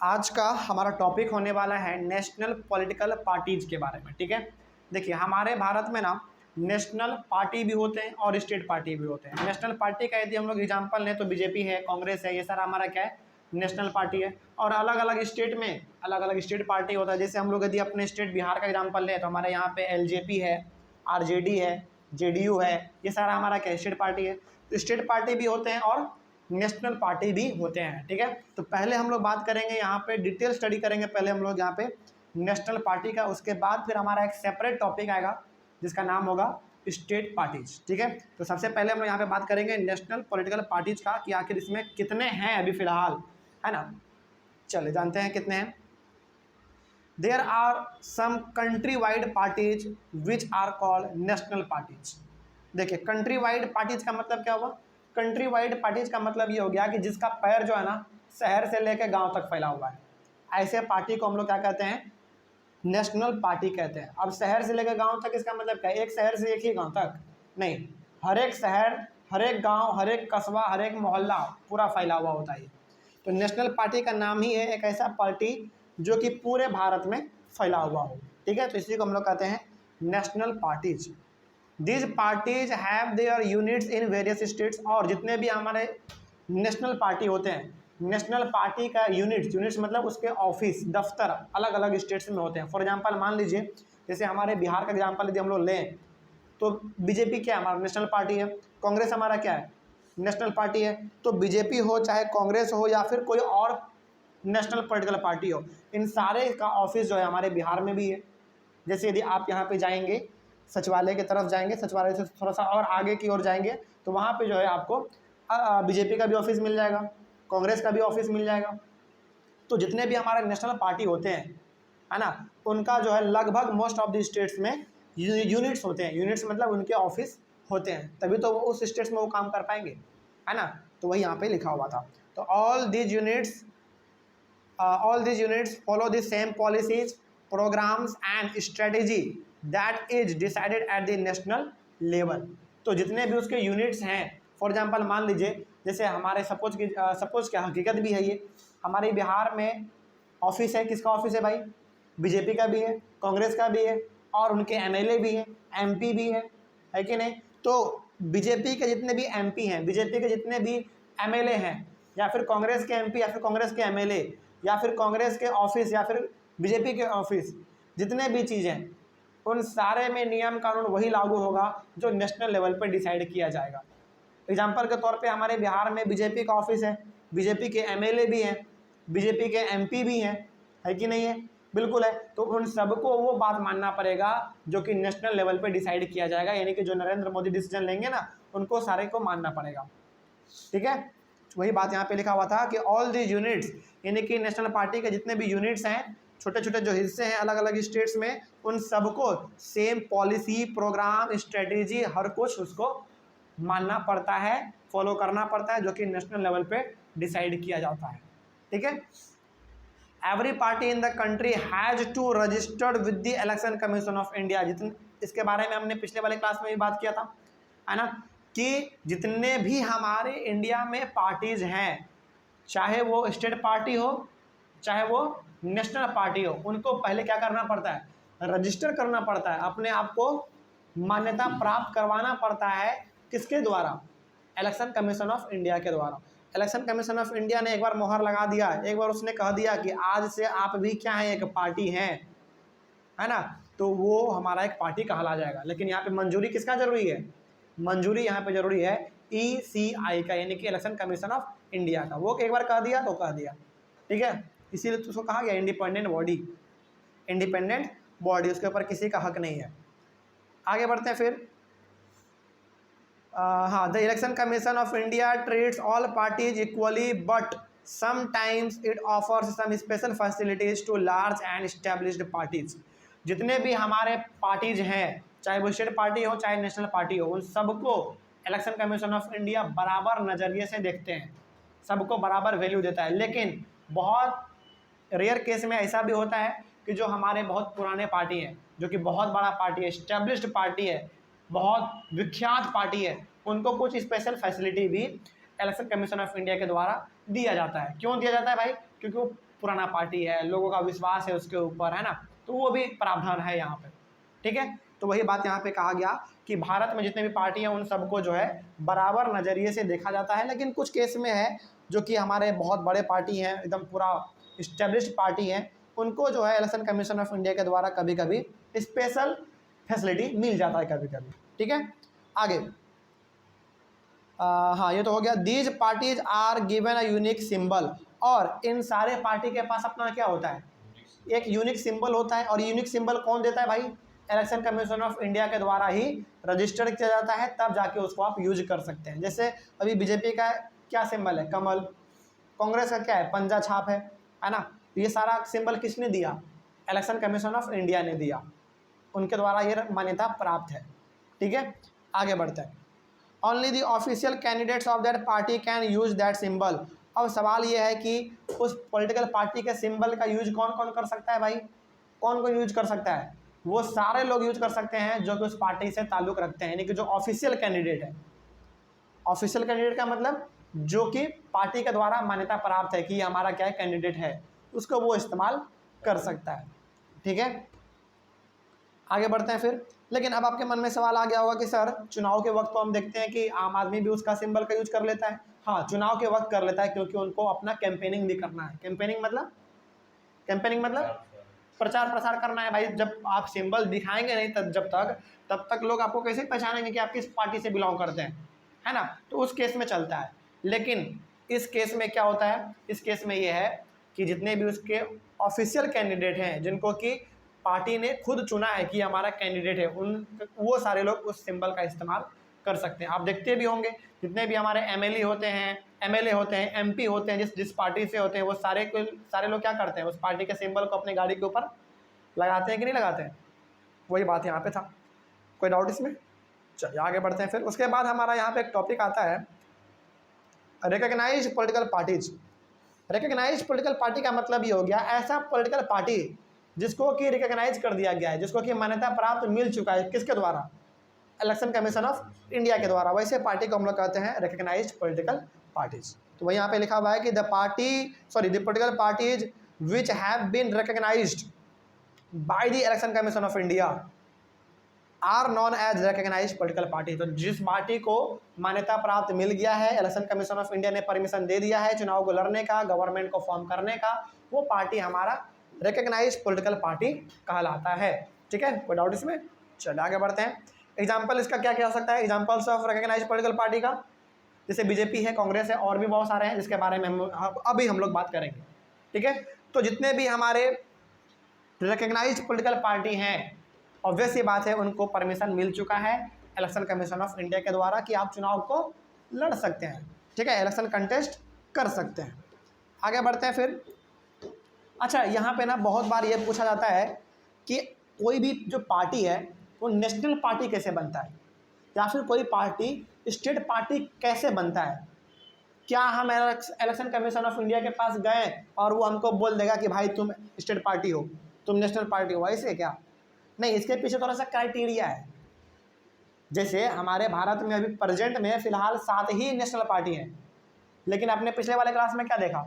आज का हमारा टॉपिक होने वाला है नेशनल पॉलिटिकल पार्टीज के बारे में। ठीक है, देखिए हमारे भारत में ना नेशनल पार्टी भी होते हैं और स्टेट पार्टी भी होते हैं। नेशनल पार्टी का यदि हम लोग एग्जांपल लें तो बीजेपी है, कांग्रेस है, ये सारा हमारा क्या है, नेशनल पार्टी है। और अलग अलग स्टेट में अलग अलग स्टेट पार्टी होता है। जैसे हम लोग यदि अपने स्टेट बिहार का एग्जाम्पल लें तो हमारे यहाँ पे एलजेपी है, आरजेडी है, जेडीयू है, ये सारा हमारा क्या स्टेट पार्टी है। तो स्टेट पार्टी भी होते हैं और नेशनल पार्टी भी होते हैं। ठीक है, तो पहले हम लोग बात करेंगे यहाँ पे डिटेल स्टडी करेंगे पहले हम लोग यहाँ पे नेशनल पार्टी का। उसके बाद फिर हमारा एक सेपरेट टॉपिक आएगा जिसका नाम होगा स्टेट पार्टीज। ठीक है, तो सबसे पहले हम लोग यहाँ पे बात करेंगे नेशनल पॉलिटिकल पार्टीज का कि आखिर इसमें कितने हैं अभी फिलहाल, है ना। चले जानते हैं कितने हैं। There are some country wide parties which are called national parties. देखिए कंट्री वाइड पार्टीज का मतलब क्या हुआ। कंट्री वाइड पार्टीज का मतलब ये हो गया कि जिसका पैर जो है ना शहर से लेकर गांव तक फैला हुआ है, ऐसे पार्टी को हम लोग क्या कहते हैं, नेशनल पार्टी कहते हैं। अब शहर से लेकर गांव तक इसका मतलब क्या है, एक शहर से एक ही गांव तक नहीं, हर एक शहर, हर एक गांव, हर एक कस्बा, हर एक मोहल्ला पूरा फैला हुआ होता है। तो नेशनल पार्टी का नाम ही है एक ऐसा पार्टी जो कि पूरे भारत में फैला हुआ हो। ठीक है, तो इसी को हम लोग कहते हैं national parties. These parties have their units in various states. और जितने भी हमारे नेशनल पार्टी होते हैं, नेशनल पार्टी का यूनिट्स मतलब उसके ऑफिस दफ्तर अलग अलग स्टेट्स में होते हैं। फॉर एग्जांपल मान लीजिए जैसे हमारे बिहार का एग्जांपल यदि हम लोग लें तो बीजेपी क्या है, हमारा नेशनल पार्टी है। कांग्रेस हमारा क्या है, नेशनल पार्टी है। तो बीजेपी हो चाहे कांग्रेस हो या फिर कोई और नेशनल पॉलिटिकल पार्टी हो, इन सारे का ऑफिस जो है हमारे बिहार में भी है। जैसे यदि आप यहाँ पे जाएंगे सचिवालय की तरफ जाएंगे, सचिवालय से थोड़ा सा और आगे की ओर जाएंगे तो वहाँ पे जो है आपको बीजेपी का भी ऑफिस मिल जाएगा, कांग्रेस का भी ऑफिस मिल जाएगा। तो जितने भी हमारे नेशनल पार्टी होते हैं, है ना, उनका जो है लगभग मोस्ट ऑफ द स्टेट्स में यूनिट्स होते हैं। यूनिट्स मतलब उनके ऑफिस होते हैं, तभी तो वो उस स्टेट्स में वो काम कर पाएंगे, है ना। तो वही यहाँ पे लिखा हुआ था। तो all these units follow the same policies, programmes and strategy that is decided at the national level. तो जितने भी उसके यूनिट्स हैं, फॉर एग्जांपल मान लीजिए जैसे हमारे सपोज क्या हकीकत भी है, ये हमारे बिहार में ऑफिस है, किसका ऑफिस है भाई, बीजेपी का भी है, कांग्रेस का भी है और उनके एमएलए भी हैं, एमपी भी है कि नहीं। तो बीजेपी के जितने भी एमपी हैं, बीजेपी के जितने भी एमएलए हैं, या फिर कांग्रेस के एमपी या फिर कांग्रेस के एमएलए या फिर कांग्रेस के ऑफिस या फिर बीजेपी के ऑफिस, जितने भी चीज़ें, उन सारे में नियम कानून वही लागू होगा जो नेशनल लेवल पर डिसाइड किया जाएगा। एग्जाम्पल के तौर पे हमारे बिहार में बीजेपी का ऑफिस है, बीजेपी के एमएलए भी हैं, बीजेपी के एमपी भी हैं, है कि नहीं है, बिल्कुल है। तो उन सबको वो बात मानना पड़ेगा जो कि नेशनल लेवल पे डिसाइड किया जाएगा, यानी कि जो नरेंद्र मोदी डिसीजन लेंगे ना उनको सारे को मानना पड़ेगा। ठीक है, वही बात यहाँ पे लिखा हुआ था कि ऑल दी यूनिट्स, यानी कि नेशनल पार्टी के जितने भी यूनिट्स हैं, छोटे छोटे जो हिस्से हैं अलग अलग स्टेट्स में, उन सबको सेम पॉलिसी, प्रोग्राम, स्ट्रेटेजी, हर कुछ उसको मानना पड़ता है, फॉलो करना पड़ता है, जो कि नेशनल लेवल पे डिसाइड किया जाता है। ठीक है, every party in the country has to registered with the election commission of India. जितने, इसके बारे में हमने पिछले वाले क्लास में भी बात किया था, है ना, कि जितने भी हमारे इंडिया में पार्टीज हैं, चाहे वो स्टेट पार्टी हो चाहे वो नेशनल पार्टी हो, उनको पहले क्या करना पड़ता है, रजिस्टर करना पड़ता है, अपने आप को मान्यता प्राप्त करवाना पड़ता है। किसके द्वारा, इलेक्शन कमीशन ऑफ इंडिया के द्वारा। इलेक्शन कमीशन ऑफ इंडिया ने एक बार मोहर लगा दिया, एक बार उसने कह दिया कि आज से आप भी क्या है, एक पार्टी हैं, है ना, तो वो हमारा एक पार्टी कहला जाएगा। लेकिन यहाँ पे मंजूरी किसका जरूरी है, मंजूरी यहाँ पे जरूरी है ECI का, यानी कि इलेक्शन कमीशन ऑफ इंडिया का। वो एक बार कह दिया तो कह दिया, ठीक है, इसीलिए तो उसको कहा गया इंडिपेंडेंट बॉडी, इंडिपेंडेंट बॉडी, उसके ऊपर किसी का हक नहीं है। आगे बढ़ते हैं फिर। हाँ, the election commission of India treats all parties equally but sometimes it offers some special facilities to large and established parties. जितने भी हमारे पार्टीज हैं, चाहे वो स्टेट पार्टी हो चाहे नेशनल पार्टी हो, उन सबको इलेक्शन कमीशन ऑफ इंडिया बराबर नज़रिए से देखते हैं, सबको बराबर वैल्यू देता है। लेकिन बहुत रेयर केस में ऐसा भी होता है कि जो हमारे बहुत पुराने पार्टी हैं, जो कि बहुत बड़ा पार्टी है, एस्टेब्लिश्ड पार्टी है, बहुत विख्यात पार्टी है, उनको कुछ स्पेशल फैसिलिटी भी इलेक्शन कमीशन ऑफ इंडिया के द्वारा दिया जाता है। क्यों दिया जाता है भाई, क्योंकि वो पुराना पार्टी है, लोगों का विश्वास है उसके ऊपर, है ना, तो वो भी प्रावधान है यहाँ पे। ठीक है, तो वही बात यहाँ पे कहा गया कि भारत में जितने भी पार्टी हैं उन सबको जो है बराबर नज़रिए से देखा जाता है। लेकिन कुछ केस में है जो कि हमारे बहुत बड़े पार्टी हैं, एकदम पूरा इस्टेब्लिश्ड पार्टी हैं, उनको जो है इलेक्शन कमीशन ऑफ इंडिया के द्वारा कभी कभी स्पेशल फैसिलिटी मिल जाता है कभी कभी। ठीक है, आगे हाँ ये तो हो गया। These parties are given a unique symbol, और इन सारे पार्टी के पास अपना क्या होता है, एक यूनिक सिंबल होता है। और यूनिक सिंबल कौन देता है भाई, इलेक्शन कमीशन ऑफ इंडिया के द्वारा ही रजिस्टर्ड किया जाता है, तब जाके उसको आप यूज कर सकते हैं। जैसे अभी बीजेपी का क्या सिंबल है, कमल, कांग्रेस का क्या है, पंजा छाप है ना। तो ये सारा सिंबल किसने दिया, इलेक्शन कमीशन ऑफ इंडिया ने दिया, उनके द्वारा ये मान्यता प्राप्त है। ठीक है, आगे बढ़ते हैं। Only the official candidates of that party can use that symbol. अब सवाल ये है कि उस पॉलिटिकल पार्टी के सिंबल का यूज कौन कौन कर सकता है भाई, कौन कौन यूज कर सकता है, वो सारे लोग यूज कर सकते हैं जो कि उस पार्टी से ताल्लुक़ रखते हैं, यानी कि जो ऑफिशियल कैंडिडेट है। ऑफिशियल कैंडिडेट का मतलब जो कि पार्टी के द्वारा मान्यता प्राप्त है कि ये हमारा क्या है कैंडिडेट है, उसको वो इस्तेमाल कर सकता है। ठीक है, आगे बढ़ते हैं फिर। लेकिन अब आपके मन में सवाल आ गया होगा कि सर चुनाव के वक्त तो हम देखते हैं कि आम आदमी भी उसका सिंबल का यूज कर लेता है। हाँ, चुनाव के वक्त कर लेता है क्योंकि उनको अपना कैंपेनिंग भी करना है। कैंपेनिंग मतलब प्रचार प्रसार करना है भाई। जब आप सिंबल दिखाएंगे नहीं तब तक लोग आपको कैसे पहचानेंगे कि आप किस पार्टी से बिलोंग करते हैं, है ना। तो उस केस में चलता है। लेकिन इस केस में क्या होता है, इस केस में ये है कि जितने भी उसके ऑफिशियल कैंडिडेट हैं जिनको कि पार्टी ने खुद चुना है कि हमारा कैंडिडेट है, वो सारे लोग उस सिंबल का इस्तेमाल कर सकते हैं। आप देखते भी होंगे जितने भी हमारे एमएलए होते हैं, एमपी होते हैं, जिस पार्टी से होते हैं, वो सारे लोग क्या करते हैं, उस पार्टी के सिंबल को अपने गाड़ी के ऊपर लगाते हैं कि नहीं लगाते हैं। वही बात यहाँ पे था, कोई डाउट इसमें। चलिए आगे बढ़ते हैं फिर। उसके बाद हमारा यहाँ पे एक टॉपिक आता है recognised political parties. Recognised political party का मतलब ये हो गया ऐसा पॉलिटिकल पार्टी जिसको कि रिकॉग्नाइज कर दिया गया है, जिसको कि मान्यता प्राप्त मिल चुका है, किसके द्वारा, इलेक्शन कमीशन ऑफ इंडिया के द्वारा। वैसे पार्टी को हम लोग कहते हैं रिकॉग्नाइज्ड पॉलिटिकल पार्टीज। तो वही यहाँ पे लिखा हुआ है कि the political parties which have been recognised by the election commission of India are known as recognised political party. तो जिस पार्टी को मान्यता प्राप्त मिल गया है, इलेक्शन कमीशन ऑफ इंडिया ने परमिशन दे दिया है चुनाव को लड़ने का, गवर्नमेंट को फॉर्म करने का, वो पार्टी हमारा रिकॉग्नाइज्ड पॉलिटिकल पार्टी कहलाता है। ठीक है, कोई डाउट इसमें। चलिए आगे बढ़ते हैं। एग्जाम्पल इसका क्या क्या हो सकता है, examples of recognised political party का, जैसे बीजेपी है, कांग्रेस है, और भी बहुत सारे हैं जिसके बारे में अभी हम लोग बात करेंगे। ठीक है, तो जितने भी हमारे रिकॉग्नाइज्ड पॉलिटिकल पार्टी हैं, ऑब्वियस ये बात है उनको परमिशन मिल चुका है इलेक्शन कमीशन ऑफ इंडिया के द्वारा कि आप चुनाव को लड़ सकते हैं। ठीक है, इलेक्शन कंटेस्ट कर सकते हैं। आगे बढ़ते हैं फिर। अच्छा, यहाँ पे ना बहुत बार ये पूछा जाता है कि कोई भी जो पार्टी है वो नेशनल पार्टी कैसे बनता है, या फिर कोई पार्टी स्टेट पार्टी कैसे बनता है। क्या हम इलेक्शन कमीशन ऑफ इंडिया के पास गए और वो हमको बोल देगा कि भाई तुम स्टेट पार्टी हो, तुम नेशनल पार्टी हो, ऐसे क्या? नहीं, इसके पीछे थोड़ा सा क्राइटेरिया है। जैसे हमारे भारत में अभी प्रेजेंट में फ़िलहाल 7 ही नेशनल पार्टी हैं, लेकिन आपने पिछले वाले क्लास में क्या देखा,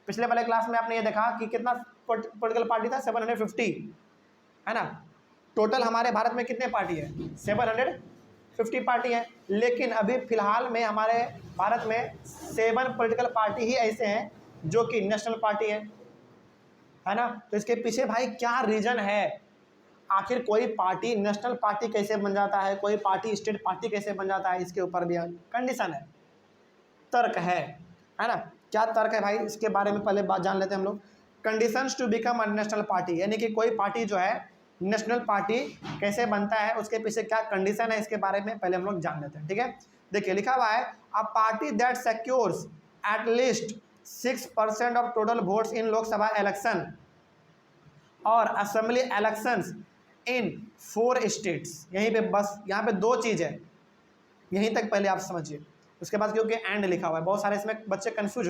पिछले वाले क्लास में आपने ये देखा कि कितना पॉलिटिकल पार्टी था, 750, है ना। टोटल हमारे भारत में कितने पार्टी है, 750 पार्टी है। लेकिन अभी फ़िलहाल में हमारे भारत में 7 पॉलिटिकल पार्टी ही ऐसे हैं जो कि नेशनल पार्टी है ना। तो इसके पीछे भाई क्या रीज़न है, आखिर कोई पार्टी नेशनल पार्टी कैसे बन जाता है, कोई पार्टी स्टेट पार्टी कैसे बन जाता है, इसके ऊपर भी कंडीशन है, तर्क है ना। क्या तर्क है भाई, इसके बारे में पहले बात जान लेते हैं हम लोग। Conditions to become a national party, यानी कि कोई पार्टी जो है नेशनल पार्टी कैसे बनता है, उसके पीछे क्या कंडीशन है, इसके बारे में पहले हम लोग जान लेते हैं। ठीक है, देखिए लिखा हुआ है अ party that secures at least 6% of total votes in Lok Sabha election और असेंबली इलेक्शंस इन 4 स्टेट्स। यहीं पे बस, यहाँ पे 2 चीज़ है, यहीं तक पहले आप समझिए। उसके बाद क्योंकि एंड लिखा हुआ है, बहुत सारे इसमें बच्चे कंफ्यूज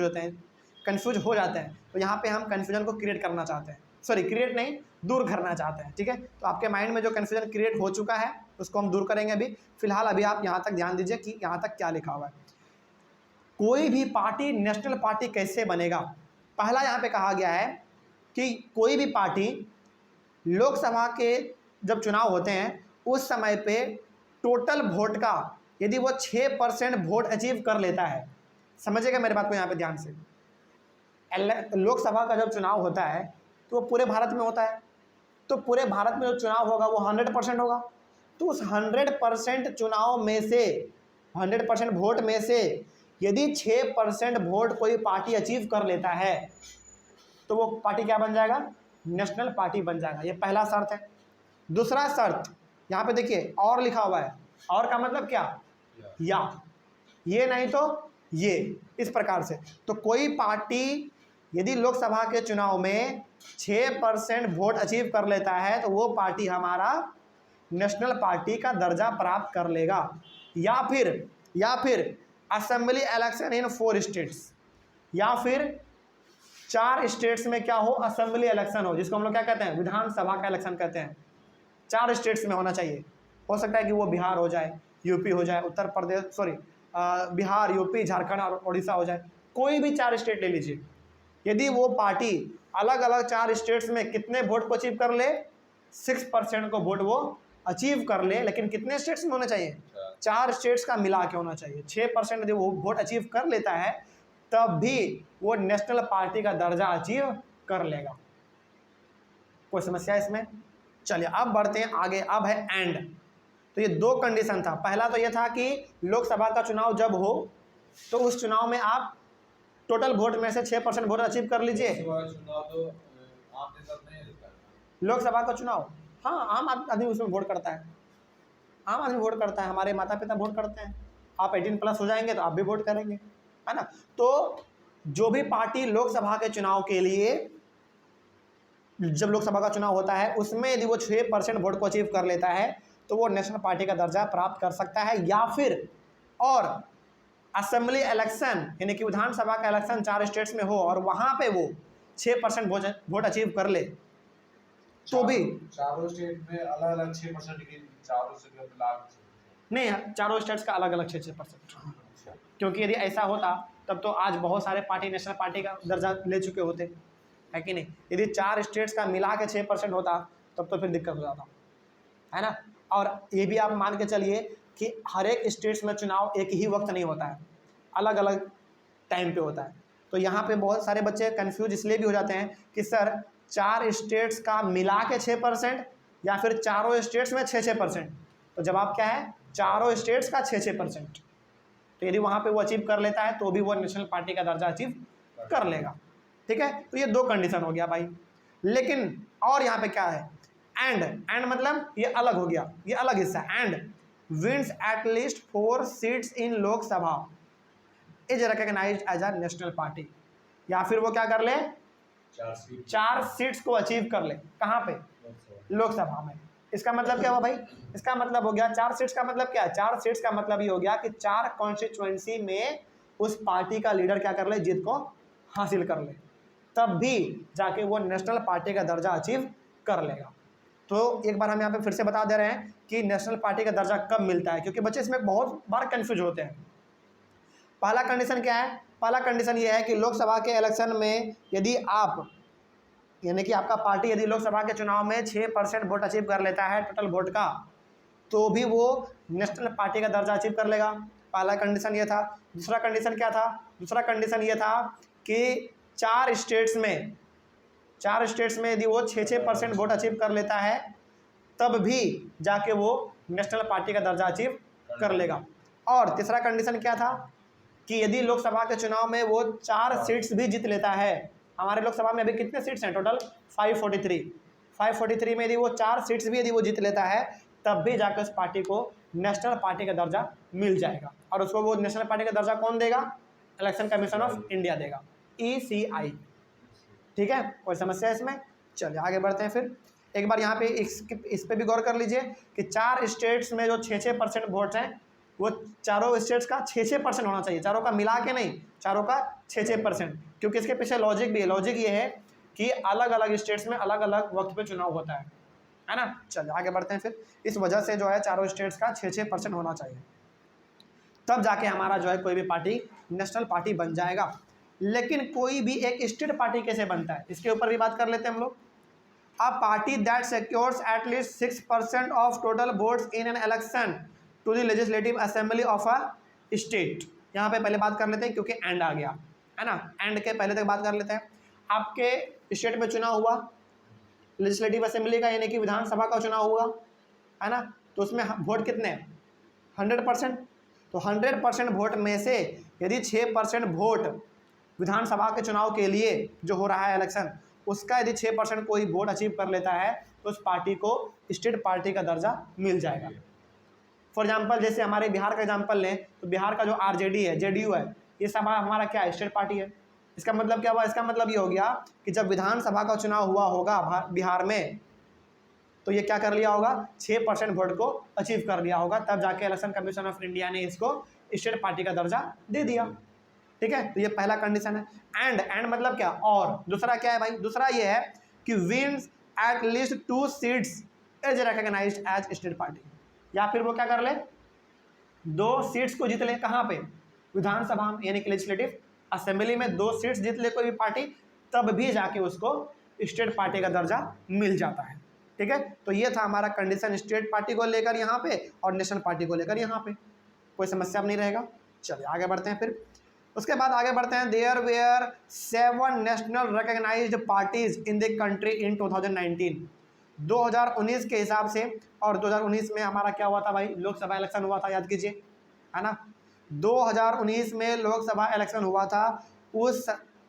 हो जाते हैं, तो यहाँ पे हम कन्फ्यूजन को क्रिएट करना चाहते हैं, सॉरी क्रिएट नहीं, दूर करना चाहते हैं। ठीक है, तो आपके माइंड में जो कन्फ्यूजन क्रिएट हो चुका है उसको हम दूर करेंगे अभी। फिलहाल अभी आप यहाँ तक ध्यान दीजिए कि यहाँ तक क्या लिखा हुआ है। कोई भी पार्टी नेशनल पार्टी कैसे बनेगा, पहला यहाँ पे कहा गया है कि कोई भी पार्टी लोकसभा के जब चुनाव होते हैं उस समय पे टोटल वोट का यदि वो 6% वोट अचीव कर लेता है, समझिएगा मेरे बात को यहाँ पे ध्यान से। लोकसभा का जब चुनाव होता है तो वो पूरे भारत में होता है, तो पूरे भारत में जो चुनाव होगा वो 100% होगा। तो उस 100% चुनाव में से 100% वोट में से यदि 6% वोट कोई पार्टी अचीव कर लेता है तो वो पार्टी क्या बन जाएगा, नेशनल पार्टी बन जाएगा। ये पहला शर्त है। दूसरा शर्त यहाँ पे देखिए और लिखा हुआ है, और का मतलब क्या, या, ये नहीं तो ये, इस प्रकार से। तो कोई पार्टी यदि लोकसभा के चुनाव में 6% वोट अचीव कर लेता है तो वो पार्टी हमारा नेशनल पार्टी का दर्जा प्राप्त कर लेगा। या फिर असेंबली इलेक्शन इन 4 स्टेट्स, या फिर 4 स्टेट्स में क्या हो, असेंबली इलेक्शन हो, जिसको हम लोग क्या कहते हैं, विधानसभा का इलेक्शन कहते हैं। 4 स्टेट्स में होना चाहिए। हो सकता है कि वो बिहार हो जाए, यूपी हो जाए, उत्तर प्रदेश, सॉरी बिहार, यूपी, झारखंड और उड़ीसा हो जाए, कोई भी 4 स्टेट ले लीजिए। यदि वो पार्टी अलग अलग 4 स्टेट्स में कितने वोट को अचीव कर ले, 6% को वोट वो अचीव कर ले, लेकिन कितने स्टेट्स में होना चाहिए, 4 स्टेट्स का मिला के होना चाहिए। 6% यदि वो वोट अचीव कर लेता है तब भी वो नेशनल पार्टी का दर्जा अचीव कर लेगा। कोई समस्या इसमें? चलिए अब बढ़ते हैं आगे। अब है एंड। तो ये 2 कंडीशन था। पहला तो ये था कि लोकसभा का चुनाव जब हो तो उस चुनाव में आप टोटल वोट में से 6% वोट अचीव कर लीजिए। लोकसभा का चुनाव, हाँ, आम आदमी उसमें वोट करता है, आम आदमी वोट करता है, हमारे माता पिता वोट करते हैं। आप 18+ हो जाएंगे तो आप भी वोट करेंगे, है ना। तो जो भी पार्टी लोकसभा के चुनाव के लिए, जब लोकसभा का चुनाव होता है उसमें यदि वो 6% वोट को अचीव कर लेता है तो वो नेशनल पार्टी का दर्जा प्राप्त कर सकता है। या फिर और असेंबली इलेक्शन यानी कि विधानसभा का इलेक्शन 4 स्टेट्स में हो और वहां पे वो 6% वोट अचीव कर ले तो भी चारों स्टेट में अलग अलग 6% की, चारों स्टेट नहीं, चारों स्टेट्स का अलग अलग 6%। क्योंकि यदि ऐसा होता तब तो आज बहुत सारे पार्टी नेशनल पार्टी का दर्जा ले चुके होते, है कि नहीं। यदि 4 स्टेट्स का मिला के 6% होता तब तो फिर दिक्कत हो जाता, है ना। और ये भी आप मान के चलिए कि हर एक स्टेट्स में चुनाव एक ही वक्त नहीं होता है, अलग अलग टाइम पे होता है। तो यहाँ पे बहुत सारे बच्चे कंफ्यूज इसलिए भी हो जाते हैं कि सर 4 स्टेट्स का मिला के 6% या फिर चारों स्टेट्स में 6-6%। तो जवाब क्या है, चारों स्टेट्स का 6-6%। तो यदि वहाँ पे वो अचीव कर लेता है तो भी वो नेशनल पार्टी का दर्जा अचीव कर लेगा, ठीक है। तो ये 2 कंडीशन हो गया भाई। लेकिन और यहाँ पे क्या है, एंड मतलब ये अलग हो गया, ये अलग हिस्सा। And wins at least 4 seats in Lok Sabha is recognised as a national party. या फिर वो क्या कर ले, 4 सीट्स को अचीव कर ले, कहाँ पे, लोकसभा में। इसका मतलब क्या हुआ भाई, इसका मतलब हो गया 4 सीट्स का मतलब क्या है, 4 सीट्स का मतलब ये हो गया कि 4 कॉन्स्टिट्यूएंसी में उस पार्टी का लीडर क्या कर ले, जीत को हासिल कर ले, तब भी जाके वो नेशनल पार्टी का दर्जा अचीव कर लेगा। तो एक बार हम यहाँ पे फिर से बता दे रहे हैं कि नेशनल पार्टी का दर्जा कब मिलता है, क्योंकि बच्चे इसमें बहुत बार कंफ्यूज होते हैं। पहला कंडीशन क्या है, पहला कंडीशन ये है कि लोकसभा के इलेक्शन में यदि आप यानी कि आपका पार्टी यदि लोकसभा के चुनाव में 6% वोट अचीव कर लेता है टोटल वोट का, तो भी वो नेशनल पार्टी का दर्जा अचीव कर लेगा। पहला कंडीशन ये था। दूसरा कंडीशन क्या था, दूसरा कंडीशन ये था कि 4 स्टेट्स में यदि वो 6-6% वोट अचीव कर लेता है तब भी जाके वो नेशनल पार्टी का दर्जा अचीव कर लेगा। और तीसरा कंडीशन क्या था कि यदि लोकसभा के चुनाव में वो 4 सीट्स भी जीत लेता है। हमारे लोकसभा में अभी कितने सीट्स हैं टोटल, 543 में यदि वो 4 सीट्स भी यदि वो जीत लेता है तब भी जाकर उस पार्टी को नेशनल पार्टी का दर्जा मिल जाएगा। और उसको वो नेशनल पार्टी का दर्जा कौन देगा, इलेक्शन कमीशन ऑफ इंडिया देगा, ECI, ठीक है। कोई समस्या है इसमें? चलिए आगे बढ़ते हैं। फिर एक बार यहाँ पे इस पे भी गौर कर लीजिए कि 4 स्टेट्स में जो 6-6% वोट हैं वो चारों स्टेट्स का 6-6% होना चाहिए, चारों का मिला के नहीं, चारों का 6-6%। क्योंकि इसके पीछे लॉजिक भी है, लॉजिक ये है कि अलग अलग स्टेट्स में अलग अलग वक्त पे चुनाव होता है ना। चलिए आगे बढ़ते हैं। फिर इस वजह से जो है चारों स्टेट्स का 6-6% होना चाहिए, तब जाके हमारा जो है कोई भी पार्टी नेशनल पार्टी बन जाएगा। लेकिन कोई भी एक स्टेट पार्टी कैसे बनता है, इसके ऊपर भी बात कर लेते हैं हम लोग। A party that secures at least 6% of total votes in an election to the legislative assembly of a state. यहाँ पे पहले बात कर लेते हैं क्योंकि एंड आ गया है ना, एंड के पहले तक बात कर लेते हैं। आपके स्टेट में चुनाव हुआ लेजिस्लेटिव असेंबली का, यानी कि विधानसभा का चुनाव हुआ है ना, तो उसमें वोट कितने हैं 100%। तो 100% वोट में से यदि 6% वोट विधानसभा के चुनाव के लिए जो हो रहा है इलेक्शन, उसका यदि 6% कोई वोट अचीव कर लेता है तो उस पार्टी को स्टेट पार्टी का दर्जा मिल जाएगा। फॉर एग्जांपल जैसे हमारे बिहार का एग्जांपल लें तो बिहार का जो आरजेडी है, जेडीयू है, ये सब हमारा क्या है, स्टेट पार्टी है। इसका मतलब क्या हुआ, इसका मतलब ये हो गया कि जब विधानसभा का चुनाव हुआ होगा बिहार में, तो ये क्या कर लिया होगा, 6% वोट को अचीव कर लिया होगा, तब जाके इलेक्शन कमीशन ऑफ इंडिया ने इसको स्टेट पार्टी का दर्जा दे दिया। ठीक है, तो ये पहला कंडीशन है। एंड मतलब क्या, और दूसरा क्या है भाई, दूसरा ये है कि wins at least 2 seats is recognised as state party, या फिर वो क्या कर ले, 2 सीट्स को जीत ले, कहाँ पे, विधानसभा में, यानी कि लेजिस्लेटिव असेंबली में 2 सीट्स जीत ले कोई भी पार्टी, तब भी जाके उसको स्टेट पार्टी का दर्जा मिल जाता है। ठीक है, तो ये था हमारा कंडीशन स्टेट पार्टी को लेकर यहाँ पे और नेशनल पार्टी को लेकर यहाँ पे, कोई समस्या अब नहीं रहेगा। चलिए आगे बढ़ते हैं। फिर उसके बाद आगे बढ़ते हैं। There were 7 national recognised parties in the country in 2019। 2019 के हिसाब से, और 2019 में हमारा क्या हुआ था भाई, लोकसभा इलेक्शन हुआ था, याद कीजिए, है ना। 2019 में लोकसभा इलेक्शन हुआ था। उस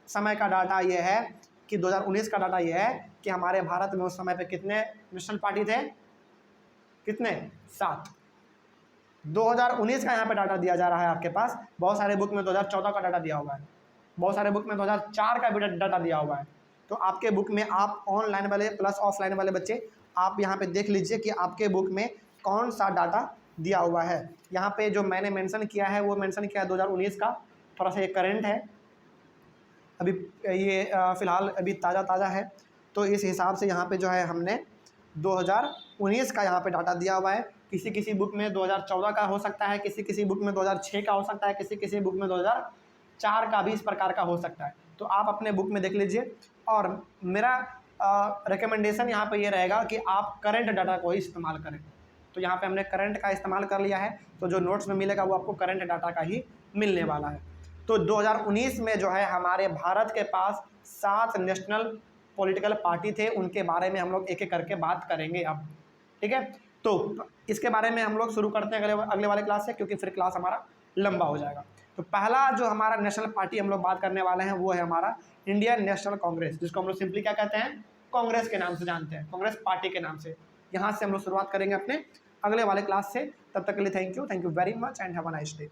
समय का डाटा ये है कि 2019 का डाटा ये है कि हमारे भारत में उस समय पे कितने नेशनल पार्टी थे, कितने, 7। 2019 का यहाँ पे डाटा दिया जा रहा है आपके पास। बहुत सारे बुक में 2014 का डाटा दिया हुआ है, बहुत सारे बुक में 2004 का भी डाटा दिया हुआ है। तो आपके बुक में आप ऑनलाइन वाले प्लस ऑफलाइन वाले बच्चे, आप यहाँ पे देख लीजिए कि आपके बुक में कौन सा डाटा दिया हुआ है। यहाँ पे जो मैंने मेंशन किया है वो मेंशन किया है 2019 का, थोड़ा सा ये करंट है अभी, ये फ़िलहाल अभी ताज़ा है। तो इस हिसाब से यहाँ पे जो है हमने 2019 का यहाँ पे डाटा दिया हुआ है। किसी किसी बुक में 2014 का हो सकता है, किसी किसी बुक में 2006 का हो सकता है, किसी किसी बुक में 2004 का भी इस प्रकार का हो सकता है। तो आप अपने बुक में देख लीजिए। और मेरा रिकमेंडेशन यहाँ पे ये रहेगा कि आप करंट डाटा को ही इस्तेमाल करें। तो यहाँ पे हमने करंट का इस्तेमाल कर लिया है, तो जो नोट्स में मिलेगा वो आपको करंट डाटा का ही मिलने वाला है। तो 2019 में जो है हमारे भारत के पास 7 नेशनल पॉलिटिकल पार्टी थे, उनके बारे में हम लोग एक एक करके बात करेंगे अब। ठीक है, तो इसके बारे में हम लोग शुरू करते हैं अगले वाले क्लास से, क्योंकि फिर क्लास हमारा लंबा हो जाएगा। तो पहला जो हमारा नेशनल पार्टी हम लोग बात करने वाले हैं वो है हमारा इंडियन नेशनल कांग्रेस, जिसको हम लोग सिंपली क्या कहते हैं, कांग्रेस के नाम से जानते हैं, कांग्रेस पार्टी के नाम से। यहाँ से हम लोग शुरुआत करेंगे अपने अगले वाले क्लास से। तब तक के लिए thank you very much and have a nice day.